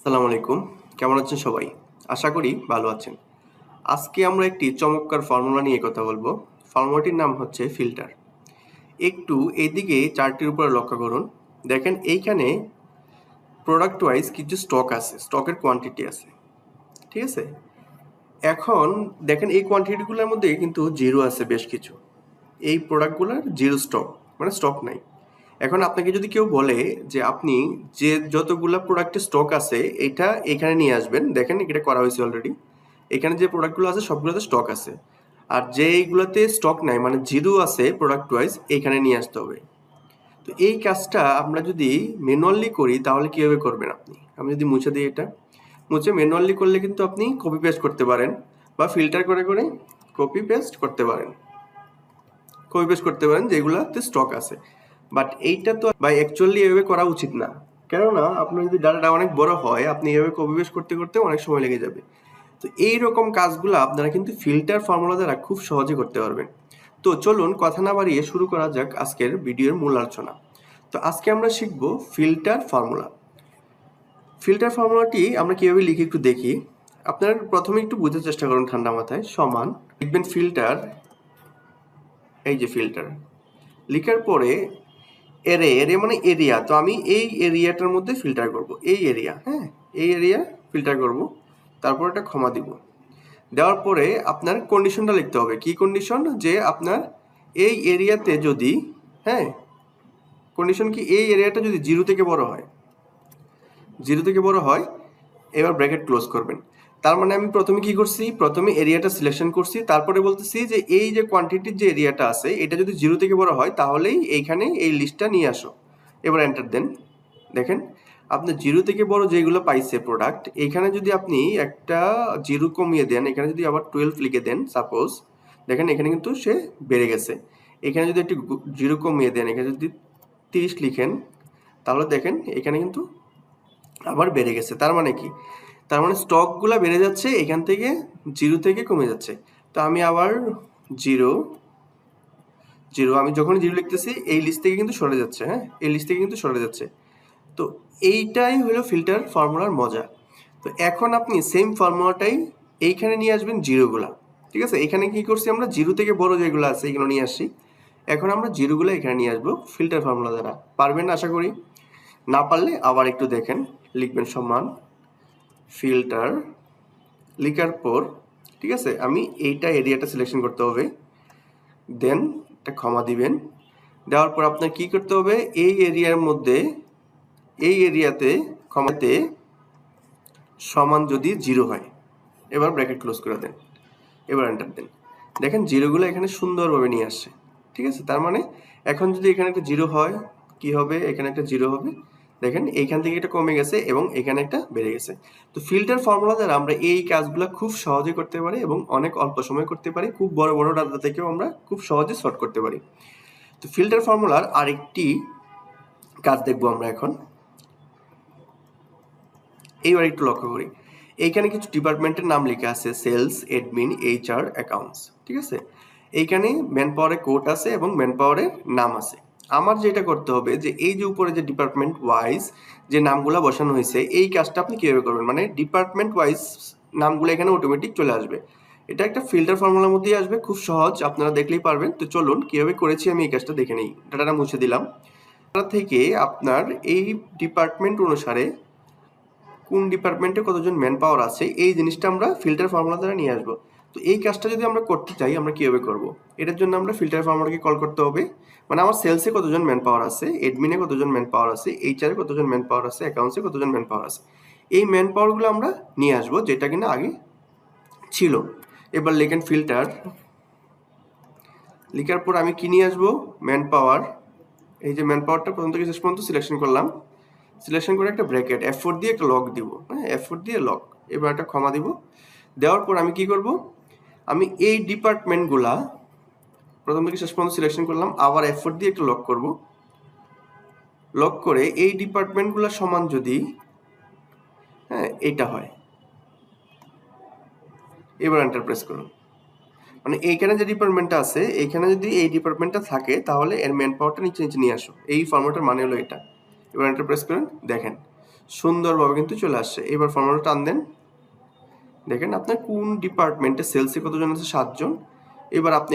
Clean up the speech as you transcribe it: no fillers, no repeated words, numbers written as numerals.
আসসালামু আলাইকুম। কেমন আছেন সবাই? আশা করি ভালো আছেন। আজকে আমরা একটি চমৎকার ফর্মুলা নিয়ে কথা বলবো। ফর্মুলাটির নাম হচ্ছে ফিল্টার। একটু এইদিকে চার্টটির উপরে লক্ষ্য করুন। দেখেন এইখানে প্রোডাক্ট ওয়াইজ কিছু স্টক আছে, স্টকের কোয়ান্টিটি আছে। ঠিক আছে? এখন দেখেন এই কোয়ান্টিটিগুলোর মধ্যে কিন্তু জিরো আছে বেশ কিছু। এই প্রোডাক্টগুলোর জিরো স্টক, মানে স্টক নাই। এখন আপনাকে যদি কেউ বলে যে আপনি যে যতগুলা প্রোডাক্টের স্টক আছে এটা এখানে নিয়ে আসবেন, দেখেন এটা করা হয়েছে অলরেডি। এখানে যে প্রোডাক্টগুলো আছে সবগুলোতে স্টক আছে, আর যেইগুলোতে স্টক নাই মানে জিরো আছে প্রোডাক্ট ওয়াইজ এখানে নিয়ে আসতে হবে। তো এই কাজটা আমরা যদি ম্যানুয়ালি করি তাহলে কিভাবে করবেন আপনি? আমি যদি মুছে দিই, এটা মুছে ম্যানুয়ালি করলে কিন্তু আপনি কপি পেস্ট করতে পারেন বা ফিল্টার করে করে কপি পেস্ট করতে পারেন, যেগুলোতে স্টক আছে। বাট এইটা তো বা অ্যাকচুয়ালি এভাবে করা উচিত না, কেননা আপনার যদি ডাটাটা অনেক বড় হয় আপনি এভাবে কপি পেস্ট করতে করতে অনেক সময় লেগে যাবে। তো এইরকম কাজগুলো আপনারা কিন্তু ফিল্টার ফর্মুলা দ্বারা খুব সহজে করতে পারবেন। তো চলুন কথা না বাড়িয়ে শুরু করা যাক আজকের ভিডিওর মূল আলোচনা। তো আজকে আমরা শিখব ফিল্টার ফর্মুলা। ফিল্টার ফর্মুলাটি আমরা কিভাবে লিখি একটু দেখি। আপনারা প্রথমে একটু বুঝতে চেষ্টা করুন ঠান্ডা মাথায়। সমান লিখবেন ফিল্টার, এই যে ফিল্টার লিখার পরে এরিয়া মানে এরিয়া। তো আমি এই এরিয়াটার মধ্যে ফিল্টার করব, এই এরিয়া, হ্যাঁ এই এরিয়া ফিল্টার করব। তারপর একটা ক্ষমা দিব, দেওয়ার পরে আপনার কন্ডিশনটা লিখতে হবে। কি কন্ডিশন? যে আপনার এই এরিয়াতে যদি, হ্যাঁ কন্ডিশন কি, এই এরিয়াটা যদি জিরো থেকে বড় হয়, জিরো থেকে বড় হয়, এবার ব্র্যাকেট ক্লোজ করবেন। তার মানে আমি প্রথমে কি করছি, প্রথমে এরিয়াটা সিলেকশন করছি, তারপরে বলতেছি যে এই যে কোয়ান্টিটির যে এরিয়াটা আছে এটা যদি জিরো থেকে বড় হয় তাহলেই এইখানে এই লিস্টটা নিয়ে আসো। এবার এন্টার দেন। দেখেন আপনি জিরো থেকে বড় যেগুলো পাইছে প্রোডাক্ট, এখানে যদি আপনি একটা জিরো কমিয়ে দেন, এখানে যদি আবার 12 লিখে দেন সাপোজ, দেখেন এখানে কিন্তু সে বেড়ে গেছে। এখানে যদি একটি জিরো কমিয়ে দেন, এখানে যদি 30 লিখেন, তাহলে দেখেন এখানে কিন্তু আবার বেড়ে গেছে। তার মানে কি? তার মানে স্টকগুলা বেড়ে যাচ্ছে, এখান থেকে জিরো থেকে কমে যাচ্ছে। তো আমি আবার জিরো জিরো, আমি যখন জিরো লিখতেছি এই লিস্ট থেকে কিন্তু সরে যাচ্ছে, হ্যাঁ এই লিস্ট থেকে কিন্তু সরে যাচ্ছে। তো এইটাই হলো ফিল্টার ফর্মুলার মজা। তো এখন আপনি সেম ফর্মুলাটাই এইখানে নিয়ে আসবেন জিরোগুলা। ঠিক আছে, এখানে কি করছি আমরা, জিরো থেকে বড় যেগুলো আছে এগুলো নিয়ে আসছি। এখন আমরা জিরোগুলো এখানে নিয়ে আসবো ফিল্টার ফর্মুলা দ্বারা। পারবেন আশা করি। না পারলে আবার একটু দেখেন, লিখবেন সমান ফিল্টার, লিখার পর ঠিক আছে আমি এইটা এরিয়াটা সিলেকশন করতে হবে, দেন একটা ক্ষমা দিবেন। দেওয়ার পর আপনার কি করতে হবে, এই এরিয়ার মধ্যে, এই এরিয়াতে ক্ষমাতে সমান যদি জিরো হয়, এবার ব্র্যাকেট ক্লোজ করে দেন, এবার এন্টার দেন। দেখেন জিরোগুলো এখানে সুন্দরভাবে নিয়ে আসছে। ঠিক আছে, তার মানে এখন যদি এখানে একটা জিরো হয় কি হবে, এখানে একটা জিরো হবে, দেখেন এইখান থেকে এটা কমে গেছে এবং এখানে একটা বেড়ে গেছে। তো ফিল্টার ফর্মুলা দ্বারা আমরা এই কাজগুলো খুব সহজে করতে পারি এবং অনেক অল্প সময় করতে পারি। খুব বড় বড় ডাটা থেকেও আমরা খুব সহজে সর্ট করতে পারি। তো ফিল্টার ফর্মুলার আরেকটি কাজ দেখবো আমরা এখন। এইবার একটু লক্ষ্য করি, এইখানে কিছু ডিপার্টমেন্টের নাম লেখা আছে, সেলস, অ্যাডমিন, এইচআর, অ্যাকাউন্টস। ঠিক আছে, এইখানে ম্যান পাওয়ারের কোড আছে এবং ম্যান পাওয়ারের নাম আছে। আমার যেটা করতে হবে যে এই যে উপরে যে ডিপার্টমেন্ট ওয়াইজ যে নামগুলো বসানো হয়েছে, এই কাজটা আপনি কিভাবে করবেন, মানে ডিপার্টমেন্ট ওয়াইজ নামগুলো এখানে অটোমেটিক চলে আসবে। এটা একটা ফিল্টার ফর্মুলার মধ্যেই আসবে, খুব সহজ, আপনারা দেখলেই পারবেন। তো চলুন কিভাবে করেছি আমি এই কাজটা দেখে নেই। ডাটাটা মুছে দিলাম। থেকে আপনার এই ডিপার্টমেন্ট অনুসারে কোন ডিপার্টমেন্টে কতজন ম্যান পাওয়ার আছে এই জিনিসটা আমরা ফিল্টার ফর্মুলা দ্বারা নিয়ে আসবো। তো এই কাজটা যদি আমরা করতে চাই আমরা কিভাবে করব, এটার জন্য আমরা ফিল্টার ফর্মুলাকে কল করতে হবে। মানে আমার সেলসে কতজন ম্যান পাওয়ার আছে, এডমিনে কতজন ম্যান পাওয়ার আছে, এইচআরে কতজন ম্যান পাওয়ার আছে, অ্যাকাউন্টসে কতজন ম্যান পাওয়ার আছে, এই ম্যান পাওয়ারগুলো আমরা নিয়ে আসবো যেটা কিনা আগে ছিল। এবার লেখেন ফিল্টার, লেখার পর আমি কি নিয়ে আসবো, ম্যান পাওয়ার। এই যে ম্যান পাওয়ারটা প্রথম থেকে শেষ পর্যন্ত সিলেকশন করলাম, সিলেকশন করে একটা ব্র্যাকেট F4 দিয়ে একটা লক দিব, হ্যাঁ F4 দিয়ে লক। এবার একটা ক্ষমা দিব। দেওয়ার পর আমি কি করব, আমি এই ডিপার্টমেন্টগুলা প্রথম থেকে শেষ পর্যন্ত সিলেকশন করলাম, আবার F4 দিয়ে একটা লক করব। লক করে এই ডিপার্টমেন্টগুলো সমান যদি, হ্যাঁ এটা হয়, এবার এন্টার প্রেস করুন। মানে এইখানে যে ডিপার্টমেন্টটা আছে এইখানে যদি এই ডিপার্টমেন্টটা থাকে তাহলে এর ম্যান পাওয়ারটা নিচে নিচে নিয়ে আসো। এই ফর্মেটের মানে হলো এটা। এবার এন্টার প্রেস করেন, দেখেন সুন্দরভাবে কিন্তু চলে আসছে। এবার ফর্মুলা টান দেন, দেখেন আপনার কোন ডিপার্টমেন্টে সেলসে কতজন আছে 7 জন। এবার আপনি